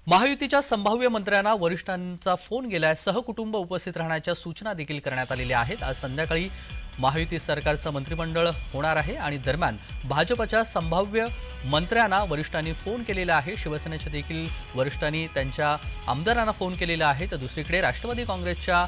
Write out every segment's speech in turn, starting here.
महायुतीच्या संभाव्य मंत्र्यांना वरिष्ठांचा फोन गेलाय। सहकुटुंब उपस्थित राहण्याच्या सूचना देखील करण्यात आलेल्या आहेत। आज संध्याकाळी महायुती सरकारचं मंत्रिमंडळ होणार आहे आणि दरम्यान भाजपच्या संभाव्य मंत्र्यांना वरिष्ठांनी फोन केलेला आहे। शिवसेनेच्या देखील वरिष्ठांनी त्यांच्या आमदारांना फोन केलेला आहे। तर दुसरीकडे राष्ट्रवादी काँग्रेसच्या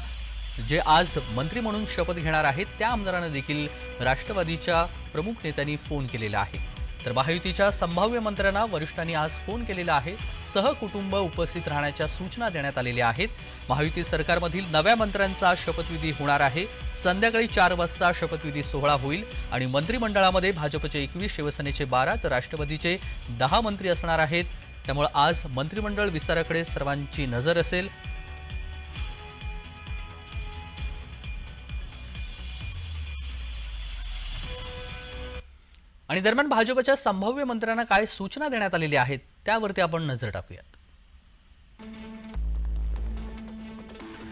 जे आज मंत्री म्हणून शपथ घेणार आहेत त्या आमदारांना देखील राष्ट्रवादीच्या प्रमुख नेत्यांनी फोन केलेला आहे। तर महायुतीच्या संभाव्य मंत्र्यांना वरिष्ठांनी आज फोन केलेला आहे। सहकुटुंब उपस्थित राहण्याच्या सूचना देण्यात आलेल्या आहेत। महायुती सरकारमधील नव्या मंत्र्यांचा शपथविधी होणार आहे। संध्याकाळी 4 वाजता शपथविधी सोहळा होईल आणि मंत्रिमंडळामध्ये भाजपचे 21, शिवसेनेचे 12 तर राष्ट्रवादीचे 10 मंत्री असणार आहेत। त्यामुळे आज मंत्रिमंडळ विस्ताराकडे सर्वांची नजर असेल। आणि दरम्यान भाजपच्या संभाव्य मंत्र्यांना काय सूचना देण्यात आलेल्या आहेत त्यावरती आपण नजर टाकूयात।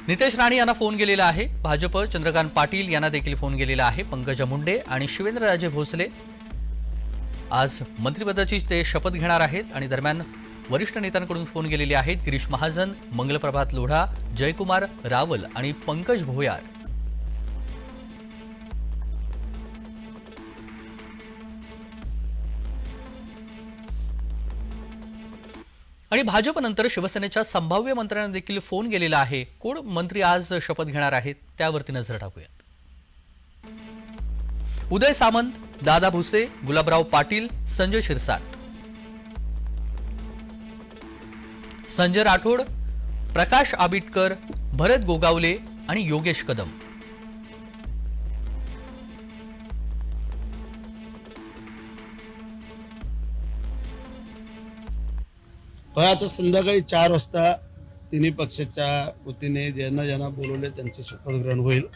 नितेश राणे यांना फोन गेलेला आहे। भाजप चंद्रकांत पाटील यांना देखील फोन गेलेला आहे। पंकजा मुंडे आणि शिवेंद्रराजे भोसले आज मंत्रिपदाची ते शपथ घेणार आहेत आणि दरम्यान वरिष्ठ नेत्यांकडून फोन गेलेले आहेत। गिरीश महाजन, मंगलप्रभात लोढा, जयकुमार रावल आणि पंकज भोयार। आणि भाजपनंतर शिवसेनेच्या संभाव्य मंत्र्यांना देखील फोन गेलेला आहे। कोण मंत्री आज शपथ घेणार आहेत त्यावरती नजर टाकूयात। उदय सामंत, दादा भुसे, गुलाबराव पाटील, संजय शिरसाट, संजय राठोड, प्रकाश आबिटकर, भरत गोगावले आणि योगेश कदम। आता संध्याकाळी 4 वाजता तिन्ही पक्षाच्या वतीने ज्यांना ज्यांना बोलवले त्यांचे शपथग्रहण होईल।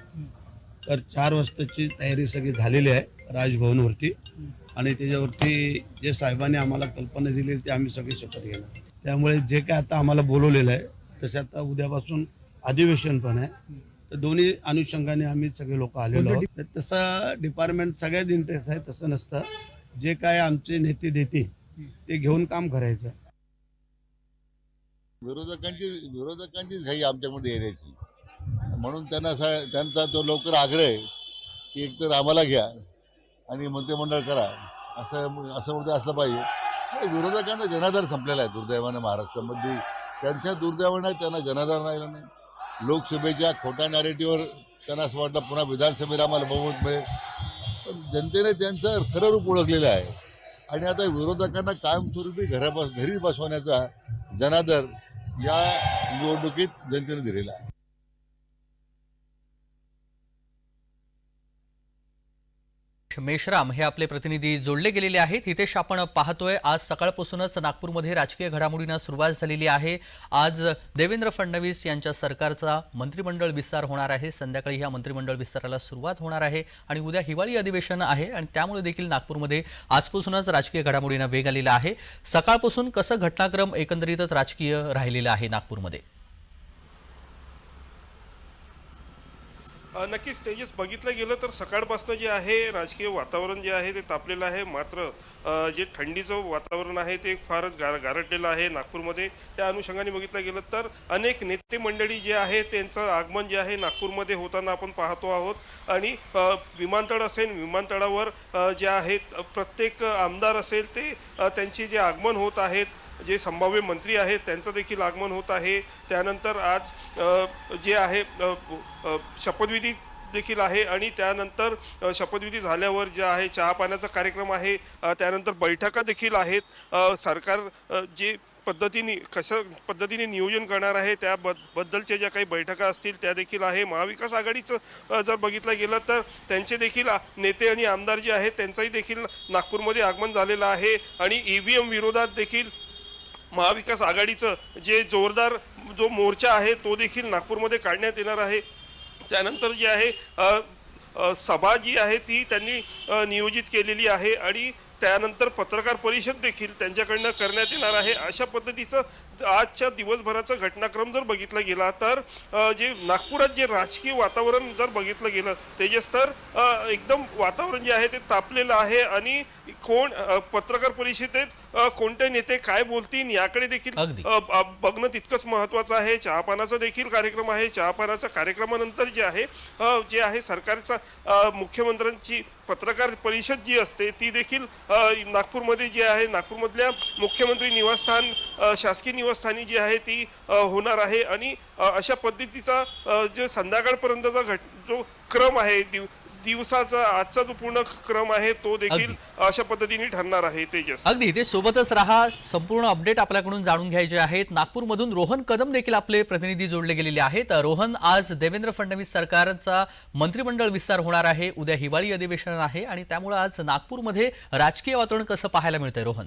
तर 4 वाजताची तयारी सगळी झालेली आहे राजभवनवरती आणि त्याच्यावरती जे साहेबांनी आम्हाला कल्पना दिली ते आम्ही सगळे शपथ घेणार। त्यामुळे जे काय आता आम्हाला बोलवलेलं आहे तसे आता उद्यापासून अधिवेशन पण आहे। तर दोन्ही अनुषंगाने आम्ही सगळे लोक आलेलो आहोत। तसं डिपार्टमेंट सगळ्यात इंटरेस्ट आहे, तसं नसतं। जे काय आमचे नेते देते ते घेऊन काम करायचं। विरोधकांचीच घाई आमच्यामध्ये येण्याची, म्हणून त्यांचा तो लवकर आग्रह आहे की एकतर आम्हाला घ्या आणि मंत्रिमंडळ करा, असं असलं पाहिजे। विरोधकांचा जनाधार संपलेला आहे दुर्दैवाने महाराष्ट्रामध्ये। त्यांच्या दुर्दैवाने त्यांना जनाधार राहिला नाही। लोकसभेच्या खोट्या नॅरेटिव्हवर त्यांना असं वाटतं पुन्हा विधानसभेला आम्हाला बहुमत मिळेल, पण जनतेने त्यांचं खरं रूप ओळखलेलं आहे आणि आता विरोधकांना कायमस्वरूपी घरी बसवण्याचा जनाधार या निवडणुकीत जनतेने दिलेला आहे। मेश्राम हे आपले प्रतिनिधी जोडले गेलेले आहेत। हितेश, आपण पाहतोय आज सकाळपासूनच नागपूरमध्ये राजकीय घडामोडींना सुरुवात झालेली आहे। आज देवेंद्र फडणवीस यांच्या सरकारचा मंत्रिमंडळ विस्तार होणार आहे। संध्याकाळी ह्या मंत्रिमंडळ विस्ताराला सुरुवात होणार आहे आणि उद्या हिवाळी अधिवेशन आहे आणि त्यामुळे देखील नागपूरमध्ये आजपासूनच राजकीय घडामोडींना वेग आलेला आहे। सकाळपासून कसं घटनाक्रम एकंदरीतच राजकीय राहिलेला आहे नागपूरमध्ये? नक्कीच तेजस, बघितलं गेलं तर सकाळपासून जे आहे राजकीय वातावरण जे आहे ते तापलेलं आहे। मात्र जे थंडीचं वातावरण आहे ते फारच गारठलेलं आहे नागपूरमध्ये। त्या अनुषंगाने बघितलं गेलं तर अनेक नेते मंडळी जे आहे त्यांचं आगमन जे आहे नागपूरमध्ये होताना आपण पाहतो आहोत। आणि विमानतळ असेल, विमानतळावर जे आहेत प्रत्येक आमदार असेल ते त्यांचे जे आगमन होत आहेत, जे संभाव्य मंत्री आहेत त्यांचं देखील आगमन होत आहे। त्यानंतर आज जे आहे शपथविधी देखील आहे आणि त्यानंतर शपथविधी झाल्यावर जे आहे चहा पाण्याचा कार्यक्रम आहे, त्यानंतर बैठका देखील आहेत। सरकार जे कशा पद्धतीने नियोजन करणार आहे त्याबद्दलच्या ज्या काही बैठका असतील त्या देखील आहे। महाविकास आघाडीचं जर बघितलं गेलं तर त्यांचे देखील नेते आणि आमदार जे आहेत त्यांचंही देखील नागपूरमध्ये आगमन झालेलं आहे आणि EVM विरोधात देखील महाविकास आघाडीचं जे जोरदार जो मोर्चा आहे तो देखील नागपूरमध्ये काढण्यात येणार आहे। त्यानंतर जे आहे सभा जी आहे ती त्यांनी नियोजित केलेली आहे आणि त्यानंतर पत्रकार परिषद देखील त्यांच्याकडनं करण्यात येणार आहे. अशा पद्धतीचं आजच्या दिवसभराचा घटनाक्रम जर बघितला गेला तर जे नागपुरात जे राजकीय वातावरण जर बघितलं गेलं तेजस तर एकदम वातावरण जे आहे ते तापलेलं आहे आणि कोण पत्रकार परिषदेत कोणते नेते काय बोलतील याकडे देखील अगदी. बघणं तितकंच महत्वाचं आहे. चहापानाचा देखील कार्यक्रम आहे. चहापानाच्या कार्यक्रमानंतर जे आहे सरकारचा मुख्यमंत्र्यांची पत्रकार परिषद जी असते ती देखील नागपूरमध्ये जी आहे नागपूरमधल्या मुख्यमंत्री निवासस्थान शासकीय निवासस्थानी जी आहे ती होणार आहे आणि अशा पद्धतीचा जो संध्याकाळपर्यंतचा जो क्रम आहे दिवसाचा आजचा जो पूर्ण क्रम आहे तो देखील अशा पद्धतीने ठरणार आहे. तेजस अगदी ते सोबतच राहा. संपूर्ण अपडेट आपल्याकडून जाणून घ्यायचे आहेत. नागपूरमधून रोहन कदम देखील आपले प्रतिनिधी जोडले गेलेले आहेत. रोहन, आज देवेंद्र फडणवीस सरकारचा मंत्रिमंडळ विस्तार होणार आहे. उद्या हिवाळी अधिवेशन आहे आणि त्यामुळे आज नागपूरमध्ये राजकीय वातावरण कसं पाहायला मिळतंय रोहन?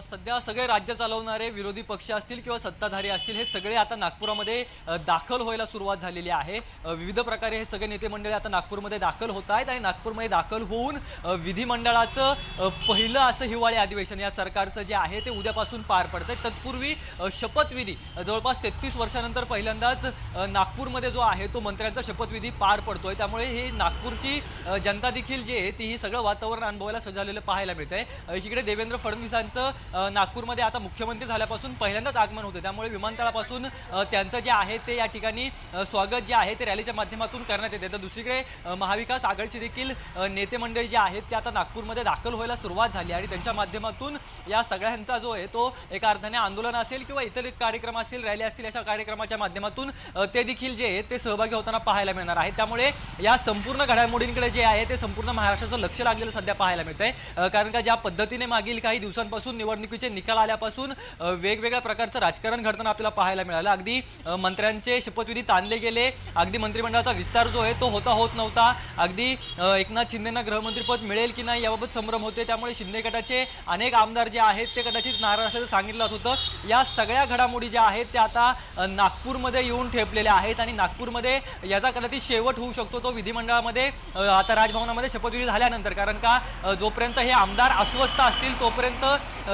सध्या सगळे राज्य चालवणारे विरोधी पक्ष असतील किंवा सत्ताधारी असतील हे सगळे आता नागपुरामध्ये दाखल व्हायला सुरुवात झालेली आहे. विविध प्रकारे हे सगळे नेते मंडळी आता नागपूरमध्ये दाखल होत आहेत आणि नागपूरमध्ये दाखल होऊन विधिमंडळाचं पहिलं असं हिवाळी अधिवेशन या सरकारचं जे आहे ते उद्यापासून पार पडतंय. तत्पूर्वी शपथविधी जवळपास 33 वर्षानंतर पहिल्यांदाच नागपूरमध्ये जो आहे तो मंत्र्यांचा शपथविधी पार पडतोय. त्यामुळे हे नागपूरची जनता देखील जी आहे ती ही सगळं वातावरण अनुभवायला सजवलेलं पाहायला मिळतंय. इकडे देवेंद्र फडणवीसांचं नागपूरमध्ये आता मुख्यमंत्री झाल्यापासून पहिल्यांदाच आगमन होतं. त्यामुळे विमानतळापासून त्यांचं जे आहे ते या ठिकाणी स्वागत जे आहे ते रॅलीच्या माध्यमातून करण्यात येते. तर दुसरीकडे महाविकास आघाडीचे देखील नेते मंडळी जे आहेत ते आता नागपूरमध्ये दाखल व्हायला सुरुवात झाली आणि त्यांच्या माध्यमातून या सगळ्यांचा जो आहे तो एका अर्थाने आंदोलन असेल किंवा इतर कार्यक्रम असतील, रॅली असतील, अशा कार्यक्रमाच्या माध्यमातून ते देखील जे आहे ते सहभागी होताना पाहायला मिळणार आहे. त्यामुळे या संपूर्ण घडामोडींकडे जे आहे ते संपूर्ण महाराष्ट्राचं लक्ष लागलेलं सध्या पाहायला मिळतंय. कारण का ज्या पद्धतीने मागील काही दिवसांपासून निवडणुकीचे निकाल आल्यापासून वेगवेगळ्या प्रकारचं राजकारण घडताना आपल्याला पाहायला मिळालं. अगदी मंत्र्यांचे शपथविधी ताणले गेले, अगदी मंत्रिमंडळाचा विस्तार जो आहे तो होत नव्हता, अगदी एकनाथ शिंदेंना गृहमंत्रीपद मिळेल की नाही याबाबत संभ्रम होते. त्यामुळे शिंदे गटाचे अनेक आमदार जे आहेत ते कदाचित नाराज असल्याचं सांगितलं होतं. या सगळ्या घडामोडी ज्या आहेत त्या आता नागपूरमध्ये येऊन ठेपलेल्या आहेत आणि नागपूरमध्ये याचा कदाचित शेवट होऊ शकतो तो विधिमंडळामध्ये आता राजभवनामध्ये शपथविधी झाल्यानंतर. कारण का जोपर्यंत हे आमदार अस्वस्थ असतील तोपर्यंत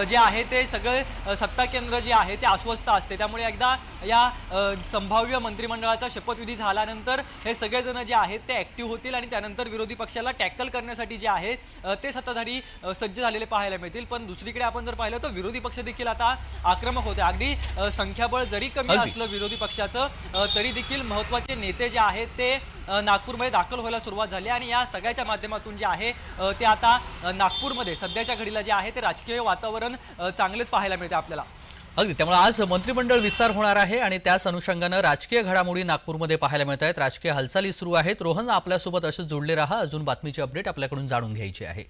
जे आहे ते सगळे सत्ता केंद्र जे आहे ते अस्वस्थ असते. त्यामुळे एकदा या संभाव्य मंत्रिमंडळाचा शपथविधी झाल्यानंतर हे सगळेजण जे आहेत ते ऍक्टिव्ह होतील आणि त्यानंतर विरोधी पक्षाला टॅकल करण्यासाठी जे आहे ते सत्ताधारी सज्ज झालेले पाहायला मिळतील. पण दुसरीकडे आपण जर पाहिलं तर विरोधी पक्ष देखील आता आक्रमक होते. अगदी संख्याबळ जरी कमी असलं विरोधी पक्षाचं तरी देखील महत्त्वाचे नेते जे आहेत ते नागपूरमध्ये दाखल व्हायला सुरुवात झाली आणि या सगळ्याच्या माध्यमातून जे आहे ते आता नागपूरमध्ये सध्याच्या घडीला जे आहे ते राजकीय वातावरण चांगलेच पाहायला मिळते आपल्याला. अगदी, त्यामुळे आज मंत्रिमंडळ विस्तार होणार आहे आणि त्याच अनुषंगानं राजकीय घडामोडी नागपूरमध्ये पाहायला मिळत आहेत. राजकीय हालचाली सुरू आहेत. रोहन, आपल्यासोबत असं जोडले राहा. अजून बातमीची अपडेट आपल्याकडून जाणून घ्यायची आहे.